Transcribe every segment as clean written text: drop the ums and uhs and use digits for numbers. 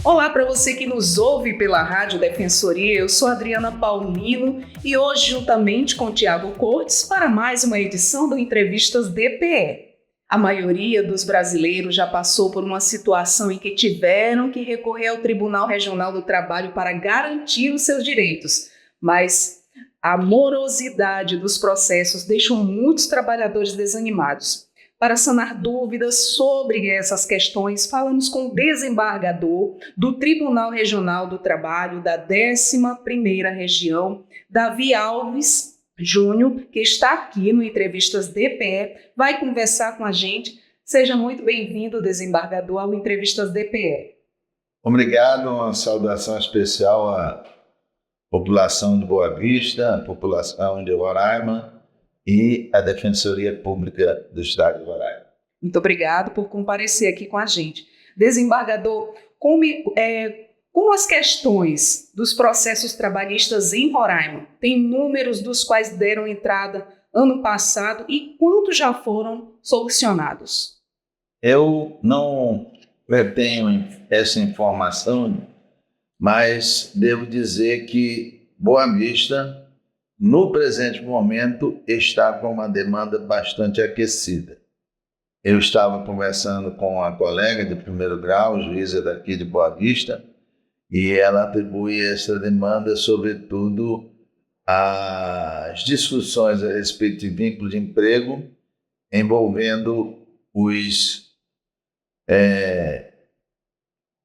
Olá para você que nos ouve pela Rádio Defensoria, eu sou Adriana Paulino e hoje, juntamente com Tiago Cortes, para mais uma edição do Entrevistas DPE. A maioria dos brasileiros já passou por uma situação em que tiveram que recorrer ao Tribunal Regional do Trabalho para garantir os seus direitos, mas a morosidade dos processos deixou muitos trabalhadores desanimados. Para sanar dúvidas sobre essas questões, falamos com o desembargador do Tribunal Regional do Trabalho da 11ª Região, Davi Alves Júnior, que está aqui no Entrevistas DPE, vai conversar com a gente. Seja muito bem-vindo, desembargador, ao Entrevistas DPE. Obrigado, uma saudação especial à população de Boa Vista, à população de Roraima e à Defensoria Pública do Estado de Roraima. Muito obrigado por comparecer aqui com a gente. Desembargador, como as questões dos processos trabalhistas em Roraima, tem números dos quais deram entrada ano passado e quantos já foram solucionados? Eu não tenho essa informação, mas devo dizer que Boa Vista, no presente momento, está com uma demanda bastante aquecida. Eu estava conversando com a colega de primeiro grau, juíza daqui de Boa Vista, e ela atribui essa demanda, sobretudo, às discussões a respeito de vínculo de emprego envolvendo os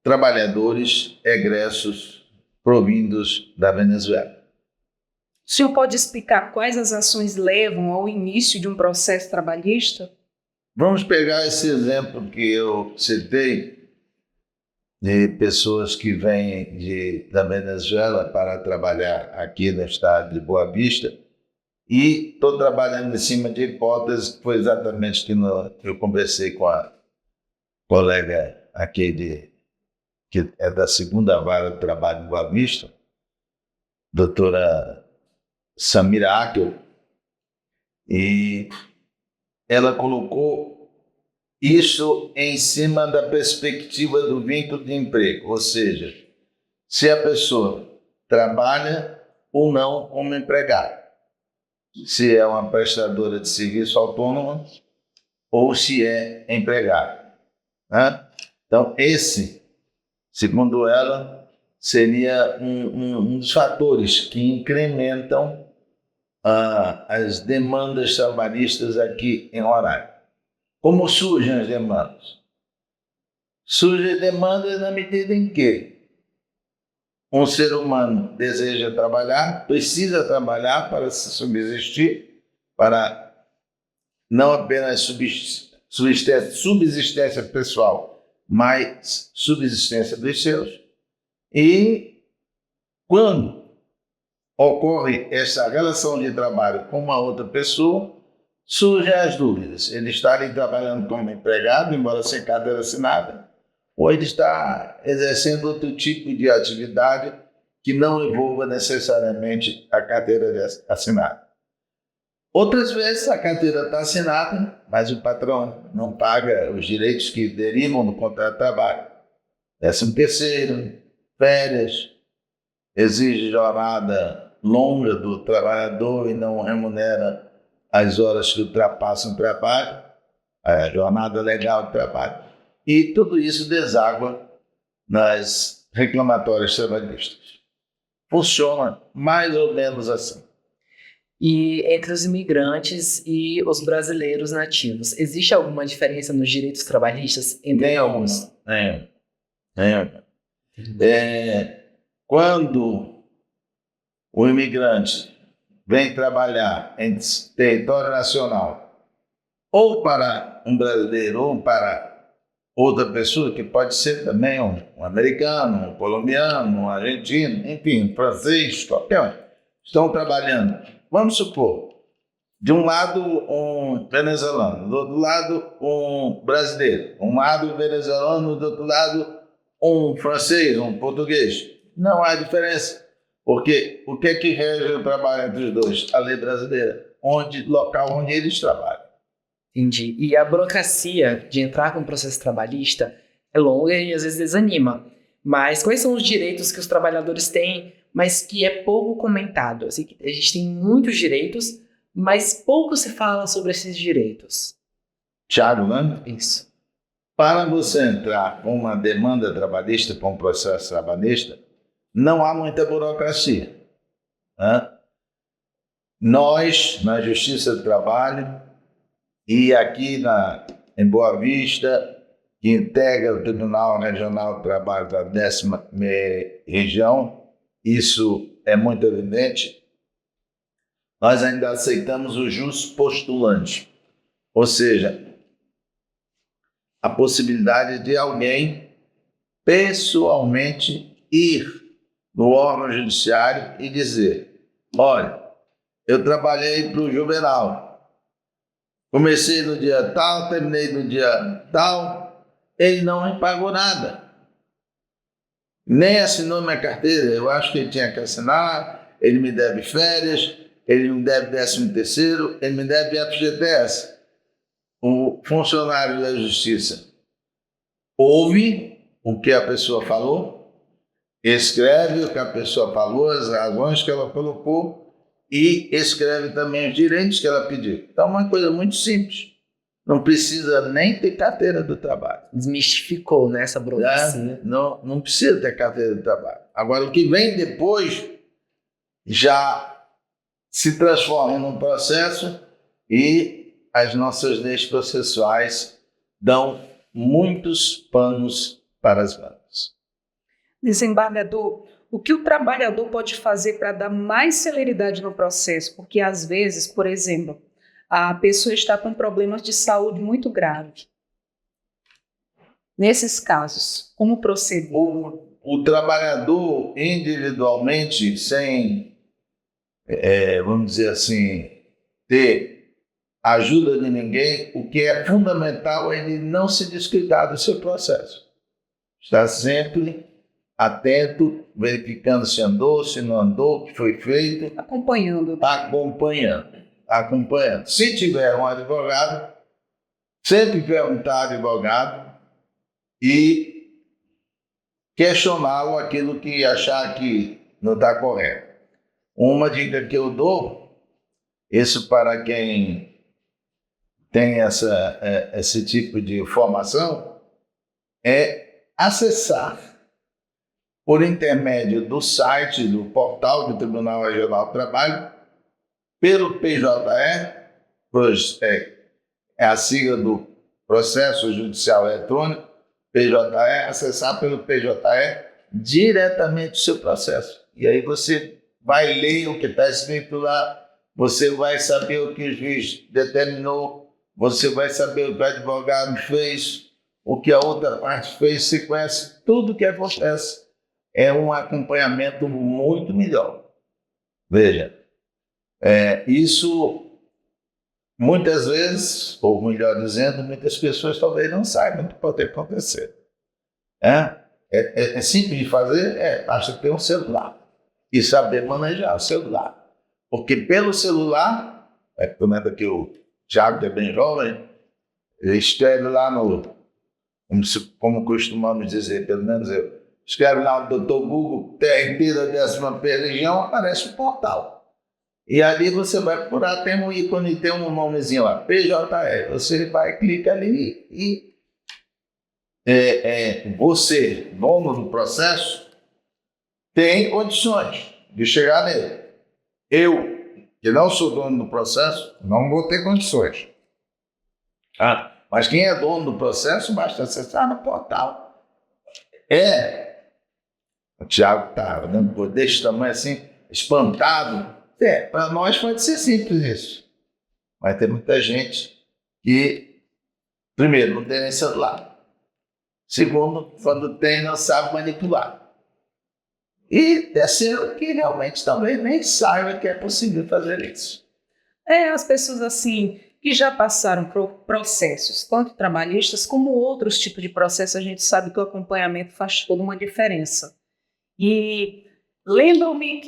trabalhadores egressos provindos da Venezuela. O senhor pode explicar quais as ações levam ao início de um processo trabalhista? Vamos pegar esse exemplo que eu citei, de pessoas que vêm da Venezuela para trabalhar aqui no estado de Boa Vista, e estou trabalhando em cima de hipóteses, que foi exatamente que eu conversei com a colega aqui, que é da 2ª Vara do Trabalho de Boa Vista, doutora Samira Akel, e ela colocou isso em cima da perspectiva do vínculo de emprego, ou seja, se a pessoa trabalha ou não como empregado, se é uma prestadora de serviço autônoma ou se é empregado, né? Então, esse, segundo ela, seria um dos fatores que incrementam as demandas trabalhistas aqui em Roraima. Como surgem as demandas? Surgem demandas na medida em que um ser humano deseja trabalhar, precisa trabalhar para se subsistir, para não apenas subsistência pessoal, mas subsistência dos seus. E quando ocorre essa relação de trabalho com uma outra pessoa, surgem as dúvidas. Ele está ali trabalhando como empregado, embora sem carteira assinada, ou ele está exercendo outro tipo de atividade que não envolva necessariamente a carteira assinada. Outras vezes a carteira está assinada, mas o patrão não paga os direitos que derivam do contrato de trabalho. 13º, férias, exige jornada longa do trabalhador e não remunera as horas que ultrapassam o trabalho, a jornada legal de trabalho. E tudo isso deságua nas reclamatórias trabalhistas. Funciona mais ou menos assim. E entre os imigrantes e os brasileiros nativos, existe alguma diferença nos direitos trabalhistas entre alguns? Quando o imigrante vem trabalhar em território nacional, ou para um brasileiro, ou para outra pessoa, que pode ser também um americano, um colombiano, um argentino, enfim, um francês, qualquer um, estão trabalhando. Vamos supor, de um lado um venezuelano, do outro lado um brasileiro, um lado venezuelano, do outro lado um francês, um português. Não há diferença. Porque o que é que rege o trabalho entre os dois? A lei brasileira, local onde eles trabalham. Entendi. E a burocracia de entrar com o processo trabalhista é longa e às vezes desanima. Mas quais são os direitos que os trabalhadores têm, mas que é pouco comentado? Assim, a gente tem muitos direitos, mas pouco se fala sobre esses direitos. Tiago, né? Isso. Para você entrar com uma demanda trabalhista, com um processo trabalhista, não há muita burocracia. Né? Nós, na Justiça do Trabalho, e aqui em Boa Vista, que integra o Tribunal Regional do Trabalho da 10ª Região, isso é muito evidente, nós ainda aceitamos o jus postulante, ou seja, a possibilidade de alguém pessoalmente ir no órgão judiciário e dizer: olha, eu trabalhei para o Juvenal, comecei no dia tal, terminei no dia tal, ele não me pagou nada, nem assinou minha carteira, eu acho que ele tinha que assinar, ele me deve férias, ele me deve 13º, ele me deve FGTS. O funcionário da Justiça ouve o que a pessoa falou, escreve o que a pessoa falou, as razões que ela colocou e escreve também os direitos que ela pediu. Então é uma coisa muito simples. Não precisa nem ter carteira do trabalho. Desmistificou, né, essa burocracia. Não precisa ter carteira do trabalho. Agora, o que vem depois já se transforma num processo e as nossas leis processuais dão muitos panos para as mangas. Desembargador, o que o trabalhador pode fazer para dar mais celeridade no processo? Porque, às vezes, por exemplo, a pessoa está com problemas de saúde muito graves. Nesses casos, como proceder? O trabalhador individualmente, sem, vamos dizer assim, ter ajuda de ninguém, o que é fundamental é ele não se descuidar do seu processo. Estar sempre atento, verificando se andou, se não andou, o que foi feito. Acompanhando. Se tiver um advogado, sempre perguntar ao advogado e questioná-lo aquilo que achar que não está correto. Uma dica que eu dou, isso para quem tem esse tipo de formação, é acessar por intermédio do site, do portal do Tribunal Regional do Trabalho, pelo PJE, é a sigla do Processo Judicial Eletrônico, PJE, acessar pelo PJE diretamente o seu processo. E aí você vai ler o que está escrito lá, você vai saber o que o juiz determinou, você vai saber o que o advogado fez, o que a outra parte fez, você conhece tudo o que acontece. É um acompanhamento muito melhor. Veja, isso muitas vezes, ou melhor dizendo, muitas pessoas talvez não saibam o que pode acontecer. É simples de fazer? Basta ter um celular e saber manejar o celular. Porque pelo celular, comenta que o Tiago, que é bem jovem, ele escreve lá como costumamos dizer, pelo menos eu, escreve lá no Dr. Google, TRT da 10ª Região, aparece o portal. E ali você vai procurar, tem um ícone, tem um nomezinho lá, PJE. Você vai, clica ali e você, dono do processo, tem condições de chegar nele. Eu, que não sou dono do processo, não vou ter condições. Mas quem é dono do processo, basta acessar no portal. O Tiago está olhando desse tamanho assim, espantado. Para nós pode ser simples isso. Mas tem muita gente que, primeiro, não tem nem celular. Segundo, quando tem, não sabe manipular. E terceiro, que realmente talvez nem saiba que é possível fazer isso. As pessoas assim que já passaram por processos, tanto trabalhistas como outros tipos de processos, a gente sabe que o acompanhamento faz toda uma diferença. E lembro-me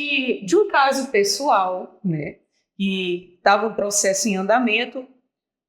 de um caso pessoal, né, que estava um processo em andamento.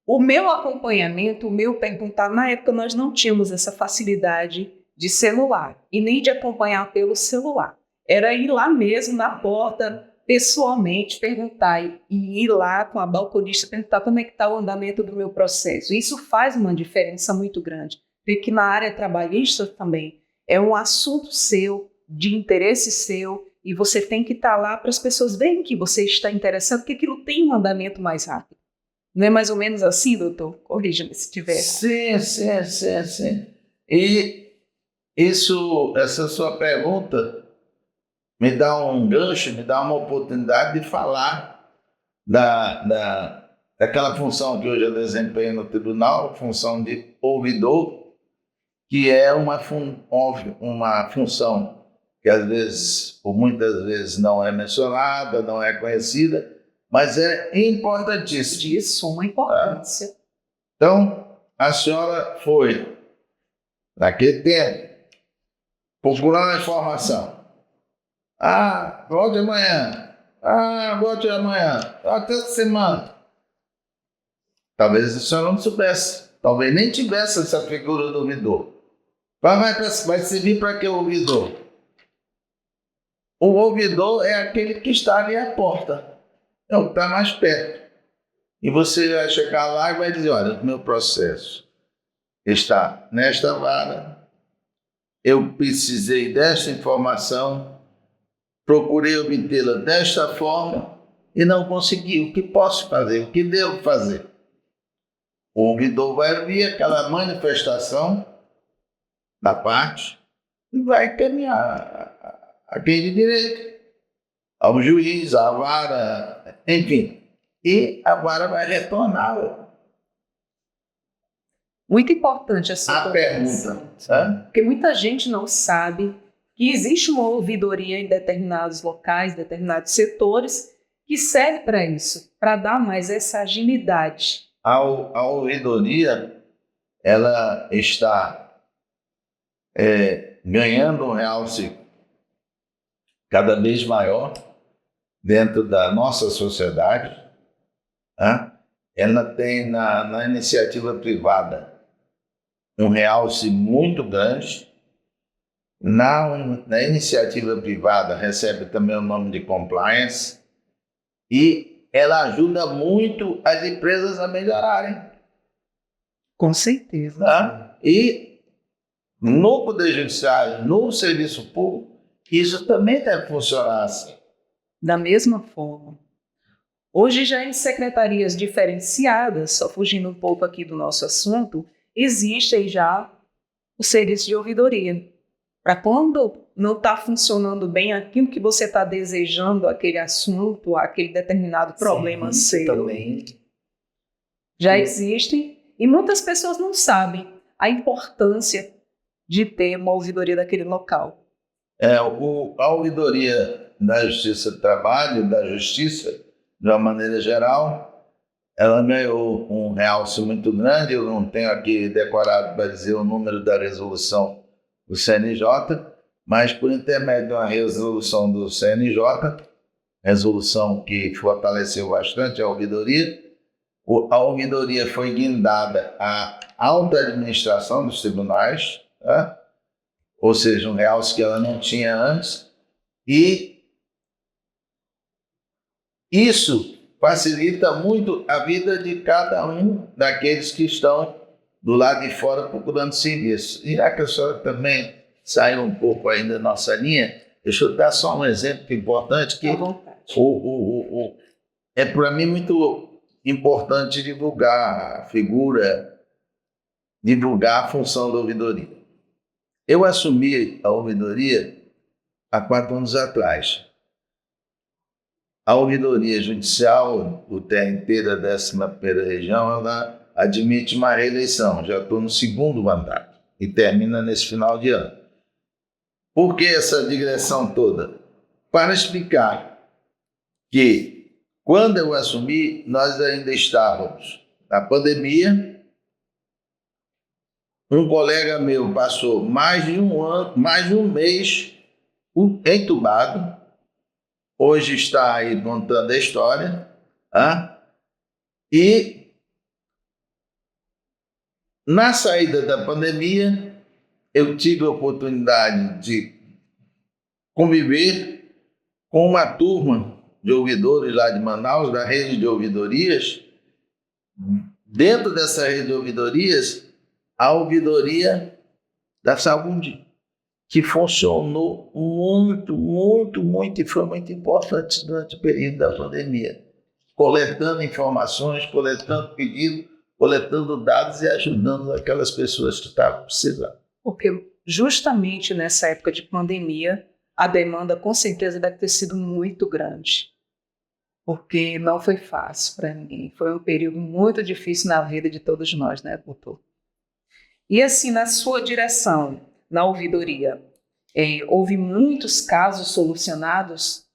O meu acompanhamento, o meu perguntar, na época nós não tínhamos essa facilidade de celular e nem de acompanhar pelo celular. Era ir lá mesmo na porta, pessoalmente, perguntar e ir lá com a balconista perguntar como é que está o andamento do meu processo. Isso faz uma diferença muito grande, porque na área trabalhista também é um assunto seu, de interesse seu, e você tem que estar lá para as pessoas verem que você está interessado, porque aquilo tem um andamento mais rápido. Não é mais ou menos assim, doutor? Corrija-me se tiver. Sim. E essa sua pergunta me dá um gancho, me dá uma oportunidade de falar daquela função que hoje eu desempenho no tribunal, função de ouvidor, que é uma função que às vezes, ou muitas vezes, não é mencionada, não é conhecida, mas é importantíssima. De suma importância. Então, a senhora foi, naquele tempo, procurando informação. Volte amanhã. Volte amanhã. Até essa semana. Talvez a senhora não soubesse. Talvez nem tivesse essa figura do ouvidor. Vai servir para que o ouvidor? O ouvidor é aquele que está ali à porta. É o que está mais perto. E você vai chegar lá e vai dizer, olha, o meu processo está nesta vara, eu precisei desta informação, procurei obtê-la desta forma e não consegui. O que posso fazer? O que devo fazer? O ouvidor vai ouvir aquela manifestação da parte e vai caminhar a quem de direito, ao juiz, à vara, enfim. E a vara vai retornar. Muito importante essa pergunta. Porque muita gente não sabe que existe uma ouvidoria em determinados locais, determinados setores, que serve para isso, para dar mais essa agilidade. A ouvidoria, ela está ganhando um realce cada vez maior dentro da nossa sociedade. Ela tem na iniciativa privada um realce muito grande. Na iniciativa privada recebe também o nome de compliance e ela ajuda muito as empresas a melhorarem. Com certeza. E no Poder Judiciário, no serviço público, isso também deve funcionar assim. Da mesma forma. Hoje, já em secretarias diferenciadas, só fugindo um pouco aqui do nosso assunto, existem já o serviço de ouvidoria. Para quando não está funcionando bem aquilo que você está desejando, aquele assunto, aquele determinado problema seu. Também. Já existem e muitas pessoas não sabem a importância de ter uma ouvidoria daquele local. A ouvidoria da Justiça do Trabalho, da Justiça, de uma maneira geral, ela ganhou um realce muito grande. Eu não tenho aqui decorado para dizer o número da resolução do CNJ, mas por intermédio de uma resolução do CNJ, resolução que fortaleceu bastante a ouvidoria, a ouvidoria foi guindada à alta administração dos tribunais, ou seja, um realce que ela não tinha antes, e isso facilita muito a vida de cada um daqueles que estão do lado de fora procurando serviço. E já que a senhora também saiu um pouco ainda da nossa linha, deixa eu dar só um exemplo importante que é para mim muito importante divulgar a figura, divulgar a função da ouvidoria. Eu assumi a ouvidoria há 4 anos atrás. A ouvidoria judicial do TRT da 11ª região, ela admite uma reeleição. Já estou no 2º mandato e termina nesse final de ano. Por que essa digressão toda? Para explicar que, quando eu assumi, nós ainda estávamos na pandemia. Um colega meu passou mais de um mês entubado. Hoje está aí contando a história. E na saída da pandemia, eu tive a oportunidade de conviver com uma turma de ouvidores lá de Manaus, da rede de ouvidorias. Dentro dessa rede de ouvidorias, a ouvidoria da saúde, que funcionou muito e foi muito importante durante o período da pandemia, coletando informações, coletando pedidos, coletando dados e ajudando aquelas pessoas que estavam precisando. Porque justamente nessa época de pandemia, a demanda com certeza deve ter sido muito grande, porque não foi fácil para mim. Foi um período muito difícil na vida de todos nós, né, doutor? E assim, na sua direção, na ouvidoria, houve muitos casos solucionados?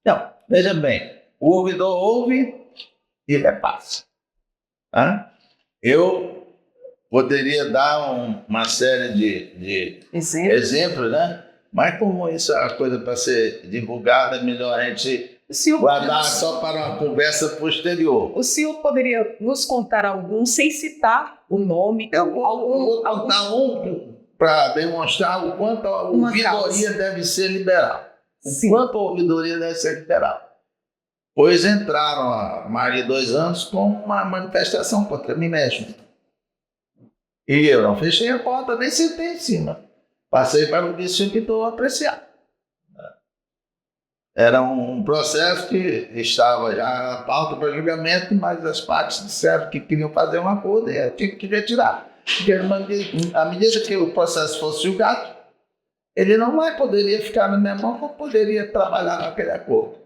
Não, veja bem, o ouvidor ouve e repassa. Eu poderia dar uma série de exemplos, né? Mas como isso é uma coisa para ser divulgada, é melhor a gente guardar só para uma conversa posterior. O senhor poderia nos contar algum, sem citar o nome? Eu vou contar um para demonstrar o quanto a ouvidoria deve ser liberal. O quanto a ouvidoria deve ser liberal. Pois entraram há mais de 2 anos com uma manifestação contra mim mesmo. E eu não fechei a porta, nem sentei em cima. Passei para o distribuidor apreciar. Era um processo que estava já na pauta para julgamento, mas as partes disseram que queriam fazer um acordo e eu tinha que retirar. Porque à medida que o processo fosse julgado, ele não mais poderia ficar na minha mão, não poderia trabalhar naquele acordo.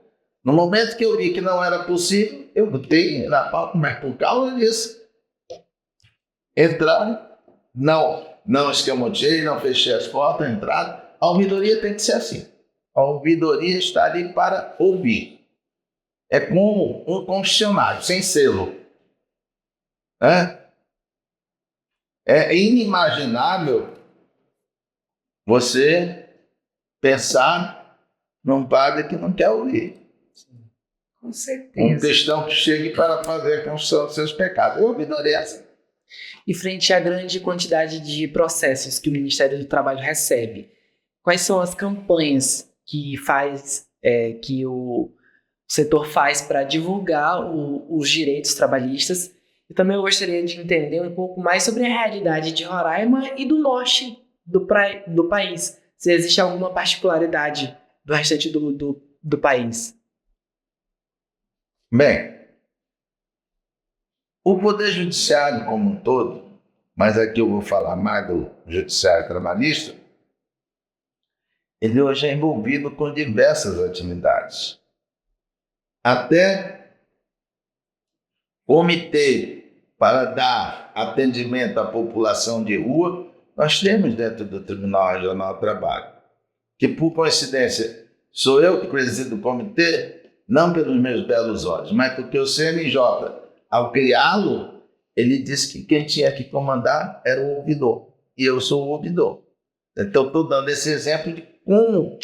No momento que eu vi que não era possível, eu botei na pauta, mas por causa disso, entraram, não escamotei, não fechei as portas, entraram. A ouvidoria tem que ser assim. A ouvidoria está ali para ouvir. É como um concessionário, sem selo. É inimaginável você pensar num padre que não quer ouvir. Com certeza. Um cristão que chegue para fazer a confissão dos seus pecados. Eu ouvidoria é assim. E frente à grande quantidade de processos que o Ministério do Trabalho recebe, quais são as campanhas que o setor faz para divulgar os direitos trabalhistas? E também eu gostaria de entender um pouco mais sobre a realidade de Roraima e do norte do país. Se existe alguma particularidade do restante do país. Bem, o Poder Judiciário como um todo, mas aqui eu vou falar mais do Judiciário Trabalhista, ele hoje é envolvido com diversas atividades. Até comitê para dar atendimento à população de rua, nós temos dentro do Tribunal Regional do Trabalho, que por coincidência sou eu que presido o comitê, não pelos meus belos olhos, mas porque o CNJ, ao criá-lo, ele disse que quem tinha que comandar era o ouvidor, e eu sou o ouvidor. Então, estou dando esse exemplo de como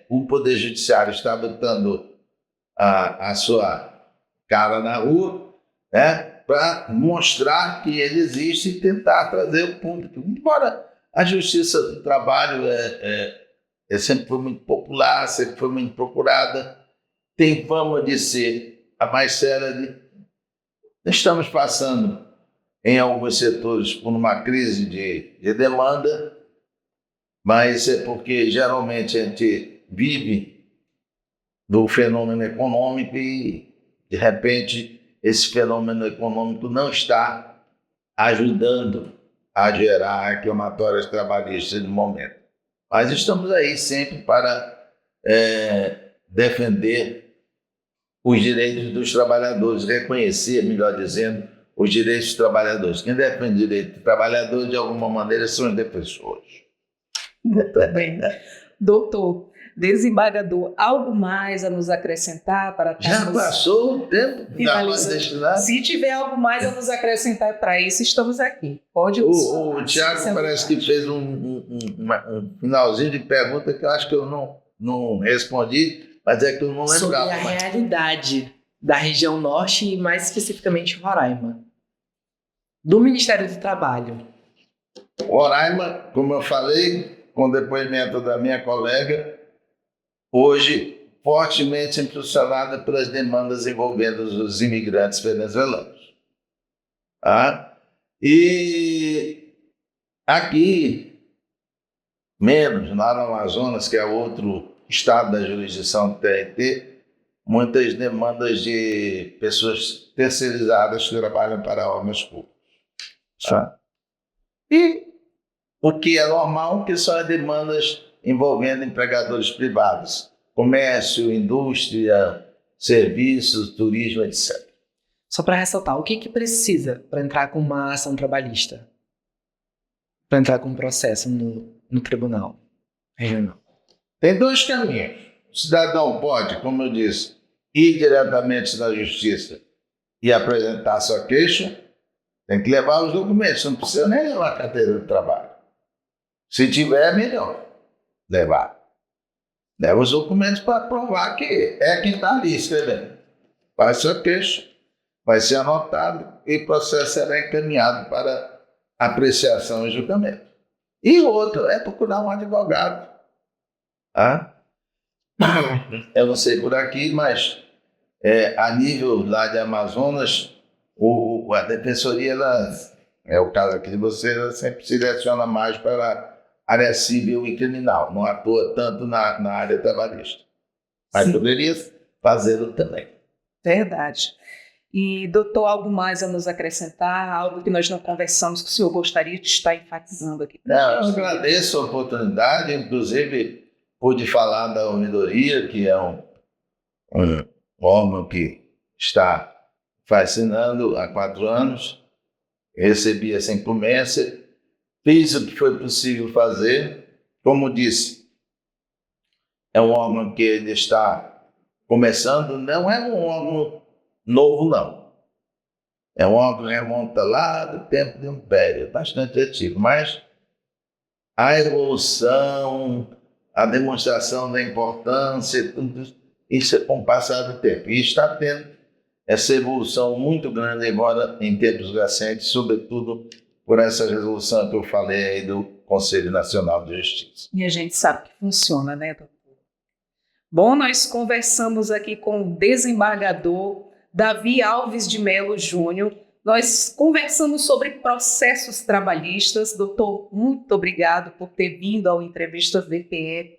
o Poder Judiciário está botando a sua cara na rua, né, para mostrar que ele existe e tentar trazer o público. Embora a Justiça do Trabalho sempre foi muito popular, sempre foi muito procurada, tem fama de ser a mais séria. Estamos passando, em alguns setores, por uma crise de demanda, mas é porque geralmente a gente vive do fenômeno econômico e, de repente, esse fenômeno econômico não está ajudando a gerar reclamatórios trabalhistas no momento. Mas estamos aí sempre para defender os direitos dos trabalhadores, reconhecer, melhor dizendo, os direitos dos trabalhadores. Quem defende o direito do trabalhador, de alguma maneira, são os defensores. Muito bem. Doutor, desembargador, algo mais a nos acrescentar para Já passou o tempo? Se tiver algo mais a nos acrescentar para isso, estamos aqui. Pode o Tiago parece que fez um finalzinho de pergunta que eu acho que eu não respondi, mas é que eu não lembrava. Sobre a realidade da região norte e mais especificamente Roraima. Do Ministério do Trabalho. Roraima, como eu falei, com o depoimento da minha colega, hoje fortemente impulsionada pelas demandas envolvendo os imigrantes venezuelanos. Tá? E aqui, menos lá no Amazonas, que é outro estado da jurisdição do TRT, muitas demandas de pessoas terceirizadas que trabalham para órgãos públicos. Tá? E o que é normal, que são as demandas envolvendo empregadores privados, comércio, indústria, serviços, turismo, etc. Só para ressaltar, o que precisa para entrar com uma ação trabalhista? Para entrar com um processo no tribunal regional? Tem dois caminhos. O cidadão pode, como eu disse, ir diretamente na justiça e apresentar sua queixa. Tem que levar os documentos, não precisa nem levar a carteira de trabalho. Se tiver, é melhor levar. Leva os documentos para provar que é quem está ali escrevendo. Faz sua queixa, vai ser anotado e o processo será encaminhado para apreciação e julgamento. E o outro é procurar um advogado. Eu não sei por aqui, mas a nível lá de Amazonas, a defensoria, é o caso aqui de vocês, ela sempre se direciona mais para a área civil e criminal, não atua tanto na área trabalhista. Mas poderia fazê-lo também. Verdade. E, doutor, algo mais a nos acrescentar? Algo que nós não conversamos que o senhor gostaria de estar enfatizando aqui? Eu agradeço a oportunidade, inclusive pude falar da ouvidoria, que é um órgão que está fascinando há 4 anos. Recebi essa incumbência, fiz o que foi possível fazer. Como disse, é um órgão que ele está começando, não é um órgão novo, não. É um órgão que remonta lá do tempo do Império, bastante antigo, mas a evolução, a demonstração da importância, tudo isso é com o passar do tempo. E está tendo essa evolução muito grande agora em tempos recentes, sobretudo por essa resolução que eu falei aí do Conselho Nacional de Justiça. E a gente sabe que funciona, né, doutor? Bom, nós conversamos aqui com o desembargador Davi Alves de Melo Júnior. Nós conversamos sobre processos trabalhistas. Doutor, muito obrigado por ter vindo ao Entrevistas DPE.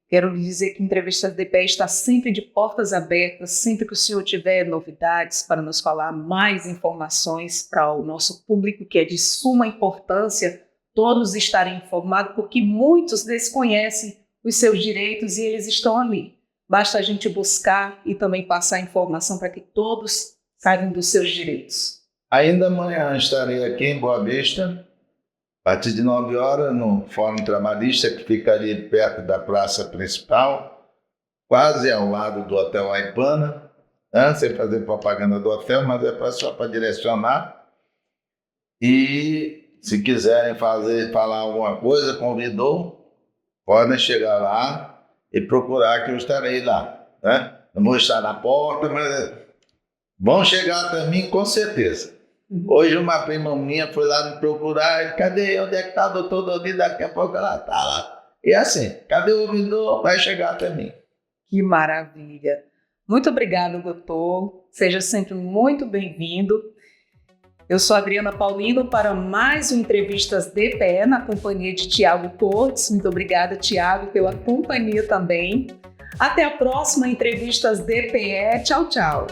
Quero lhe dizer que Entrevistas DPE está sempre de portas abertas, sempre que o senhor tiver novidades para nos falar, mais informações para o nosso público, que é de suma importância todos estarem informados, porque muitos desconhecem os seus direitos e eles estão ali. Basta a gente buscar e também passar informação para que todos saibam dos seus direitos. Ainda amanhã estarei aqui em Boa Vista, a partir de 9 horas, no Fórum Trabalhista, que fica ali perto da praça principal, quase ao lado do Hotel Aipana, sem fazer propaganda do hotel, mas é só para direcionar. E se quiserem falar alguma coisa, convidou, podem chegar lá e procurar que eu estarei lá. Não vou estar na porta, mas vão chegar até mim com certeza. Hoje uma prima minha foi lá me procurar, cadê? Onde é que está o doutor Dodi? Daqui a pouco ela está lá. E assim, cadê o ouvidor? Vai chegar até mim. Que maravilha. Muito obrigada, doutor. Seja sempre muito bem-vindo. Eu sou Adriana Paulino para mais um Entrevistas DPE na companhia de Tiago Cortes. Muito obrigada, Tiago, pela companhia também. Até a próxima Entrevistas DPE. Tchau, tchau.